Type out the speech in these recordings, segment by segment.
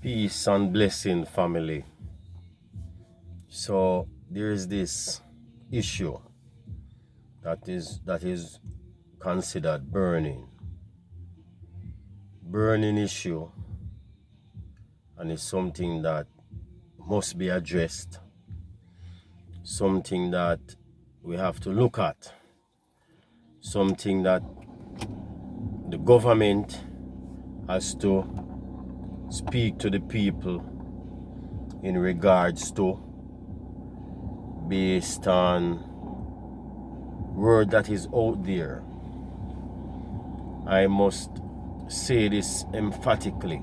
Peace and blessing, family. So there is this issue that is considered burning issue, and it's something that must be addressed, something that we have to look at, something that the government has to speak to the people in regards to, based on word that is out there. I must say this emphatically,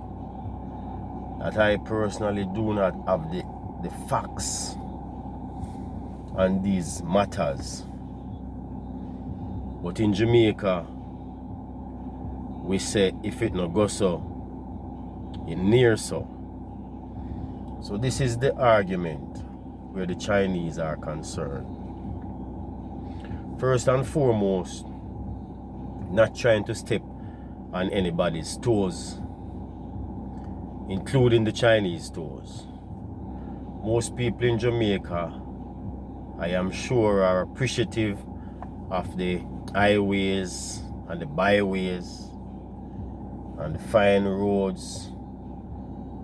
that I personally do not have the facts on these matters. But in Jamaica, we say, if it no go so, it near so. So this is the argument where the Chinese are concerned. First and foremost, not trying to step on anybody's toes, including the Chinese toes. Most people in Jamaica, I am sure, are appreciative of the highways and the byways and the fine roads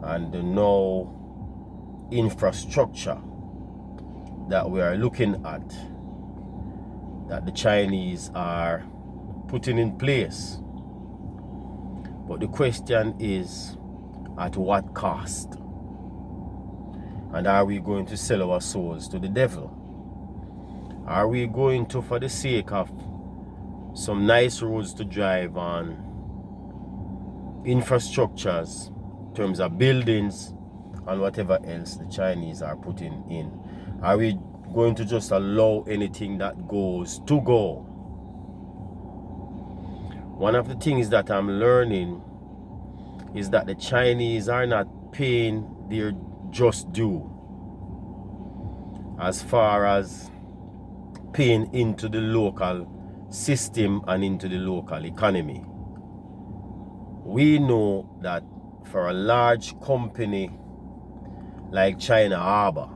and the now infrastructure that we are looking at, that the Chinese are putting in place. But the question is, at what cost? And are we going to sell our souls to the devil? Are we going to, for the sake of some nice roads to drive on, infrastructures, in terms of buildings and whatever else the Chinese are putting in, are we going to just allow anything that goes to go? One of the things that I'm learning is that the Chinese are not paying their just due as far as paying into the local system and into the local economy. We know that for a large company like China Harbour,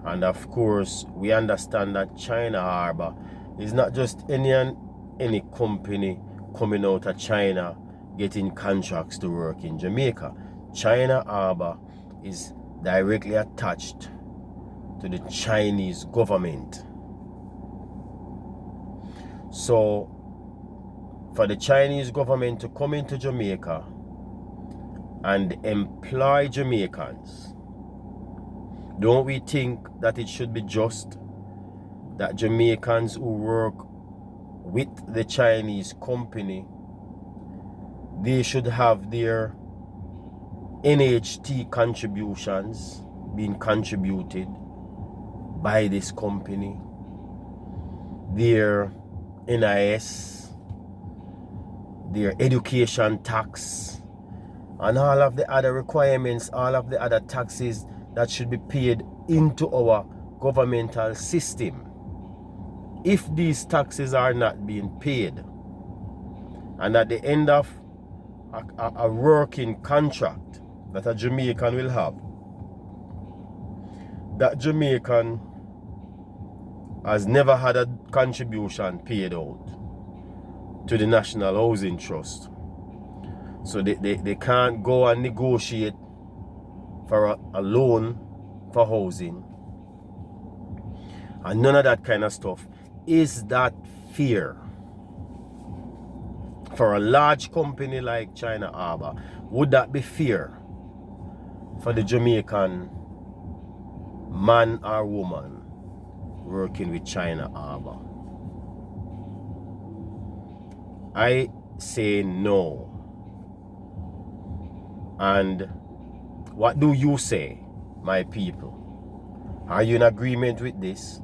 and of course we understand that China Harbour is not just any company coming out of China getting contracts to work in Jamaica. China Harbour is directly attached to the Chinese government. So for the Chinese government to come into Jamaica and employ Jamaicans, don't we think that it should be just that Jamaicans who work with the Chinese company, they should have their NHT contributions being contributed by this company, their NIS, their education tax, and all of the other requirements, all of the other taxes that should be paid into our governmental system. If these taxes are not being paid, and at the end of a working contract that a Jamaican will have, that Jamaican has never had a contribution paid out to the National Housing Trust. So they can't go and negotiate for a loan for housing and none of that kind of stuff. Is that fair? For a large company like China Harbour, would that be fair for the Jamaican man or woman working with China Harbour? I say no. And what do you say, my people? Are you in agreement with this?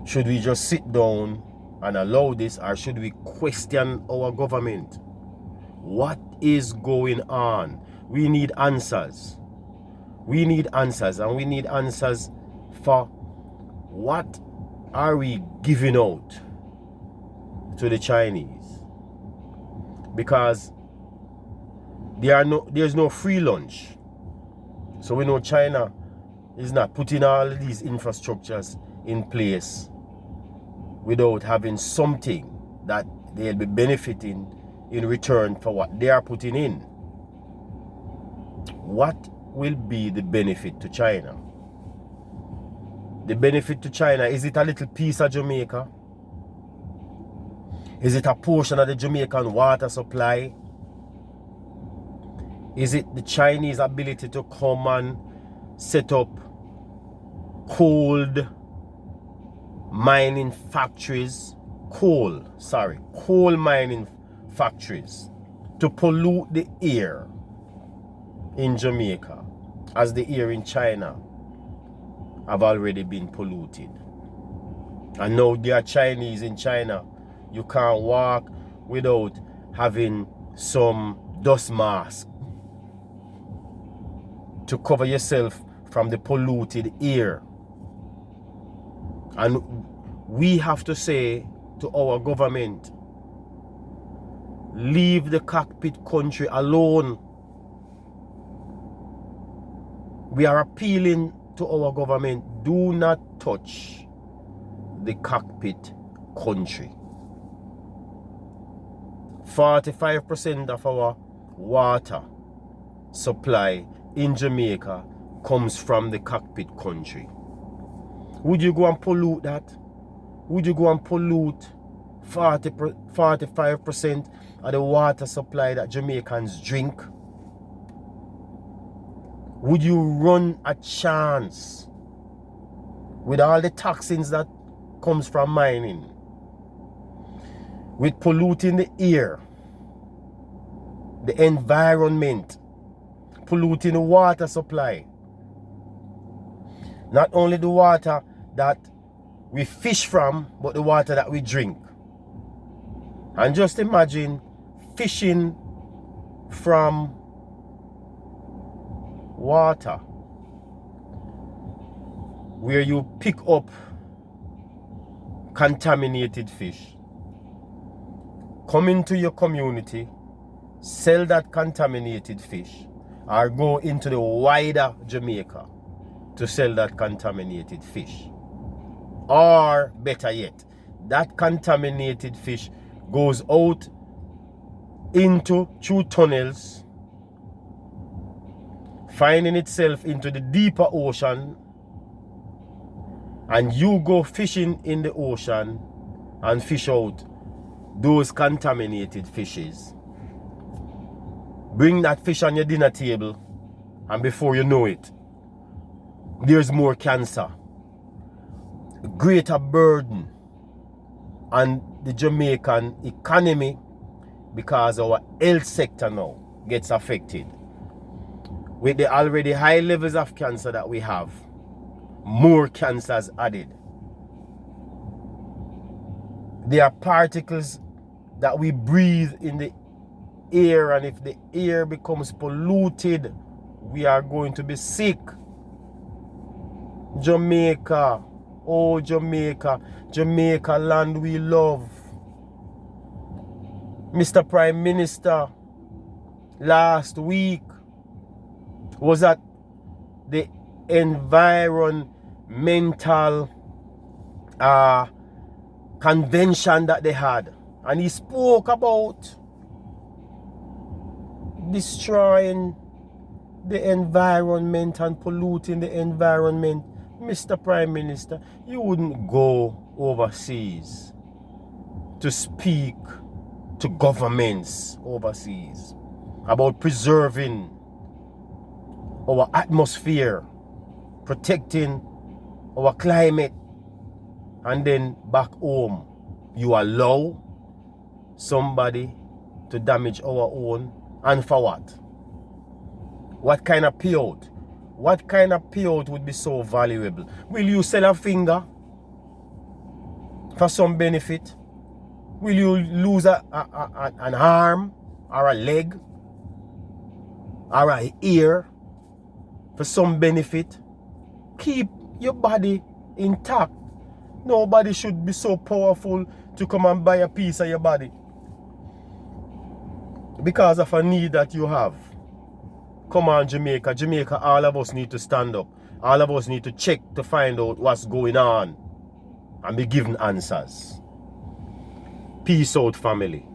Should we just sit down and allow this, or should we question our government? What is going on? We need answers. We need answers, and we need answers for what are we giving out to the Chinese? Because There's no free lunch. So we know China is not putting all of these infrastructures in place without having something that they'll be benefiting in return for what they are putting in. What will be the benefit to China? The benefit to China, is it a little piece of Jamaica? Is it a portion of the Jamaican water supply? Is it the Chinese ability to come and set up coal mining factories to pollute the air in Jamaica as the air in China have already been polluted? And now there are Chinese in China. You can't walk without having some dust mask to cover yourself from the polluted air. And we have to say to our government, leave the cockpit country alone. We are appealing to our government, do not touch the cockpit country. 45% of our water supply in Jamaica comes from the cockpit country. Would you go and pollute that? Would you go and pollute 45% of the water supply that Jamaicans drink? Would you run a chance with all the toxins that comes from mining, with polluting the air, the environment, polluting the water supply? Not only the water that we fish from, but the water that we drink. And just imagine fishing from water where you pick up contaminated fish, come into your community, sell that contaminated fish, or go into the wider Jamaica to sell that contaminated fish. Or better yet, that contaminated fish goes out through tunnels, finding itself into the deeper ocean, and you go fishing in the ocean and fish out those contaminated fishes. Bring that fish on your dinner table, and before you know it, there's more cancer, greater burden on the Jamaican economy, because our health sector now gets affected. With the already high levels of cancer that we have, more cancers added. There are particles that we breathe in the air, and if the air becomes polluted, we are going to be sick. Jamaica, oh Jamaica, Jamaica land we love. Mr. Prime Minister last week was at the environmental convention that they had, and he spoke about destroying the environment and polluting the environment. Mr. Prime Minister, you wouldn't go overseas to speak to governments overseas about preserving our atmosphere, protecting our climate, and then back home you allow somebody to damage our own. And for what? What kind of payout? What kind of payout would be so valuable? Will you sell a finger for some benefit? Will you lose an arm or a leg or an ear for some benefit? Keep your body intact. Nobody should be so powerful to come and buy a piece of your body because of a need that you have. Come on, Jamaica. Jamaica, all of us need to stand up. All of us need to check to find out what's going on and be given answers. Peace out, family.